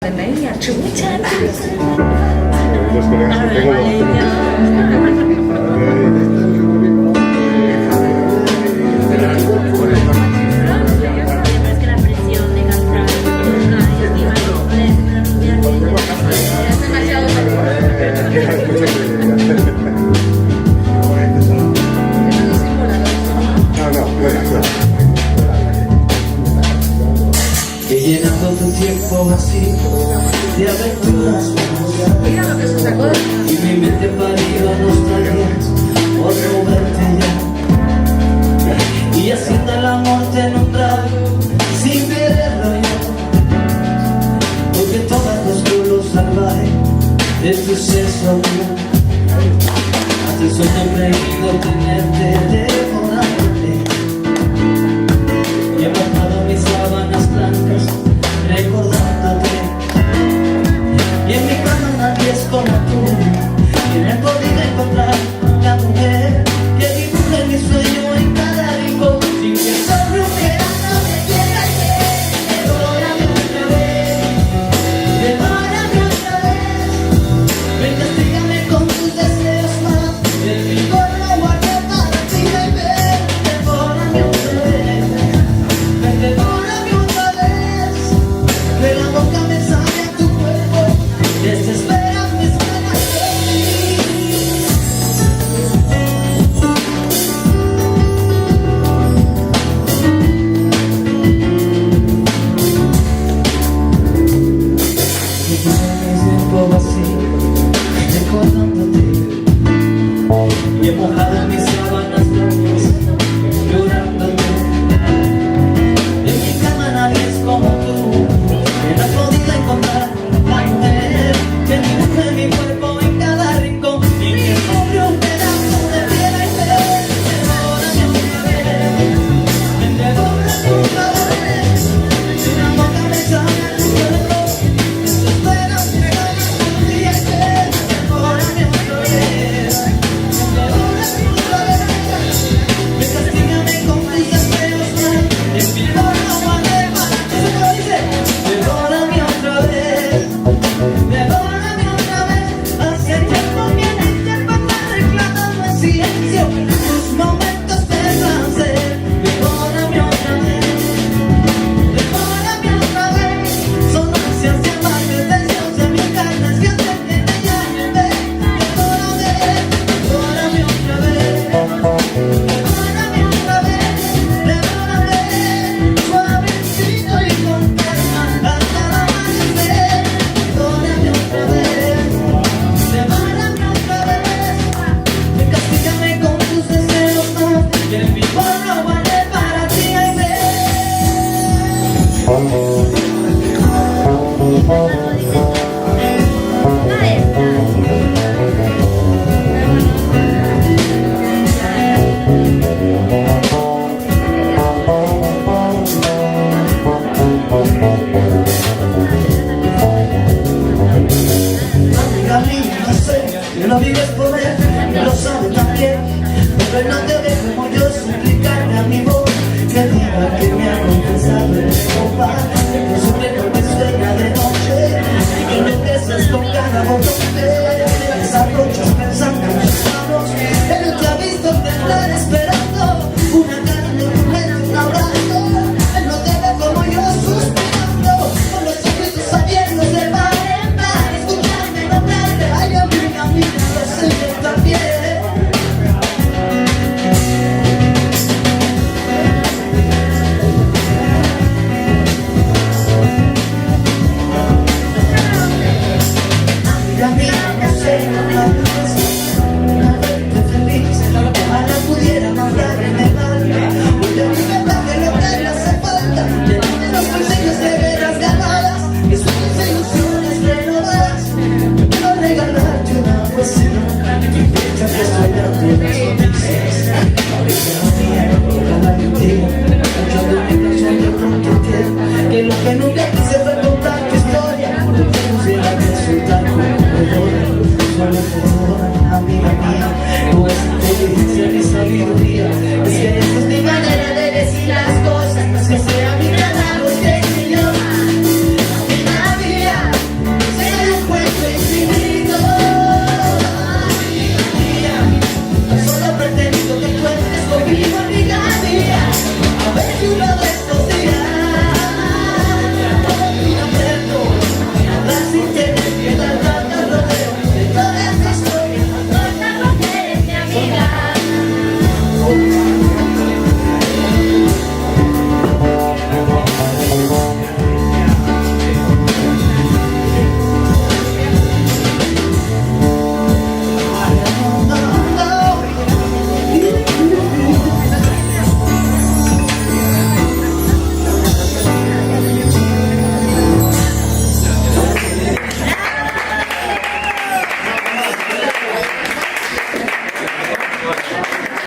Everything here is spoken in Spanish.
Lần đấy nhà trứng chết. Los colegas que tengo que llenando tu tiempo vacío de aventuras Mira lo que se sacó de y mi mente parió nostalgia por no verte ya y haciendo el amor te he nombrado sin quererlo yo porque todas los culos salvajes de tu sexo mío hasta el sueño creído tenerte devorándote y he bajado mis sábanas blancas recordándote y en mi cama nadie es como tú y no he podido encontrar la mujer que dibuje mi sueño en cada rincón sin que sobre un verano me quiera ayer. Devórame otra vez, devórame otra vez, ven castígame con tus deseos más el rigor lo guardé para ti bebé. Devórame otra vez, ven devórame otra vez, que la boca me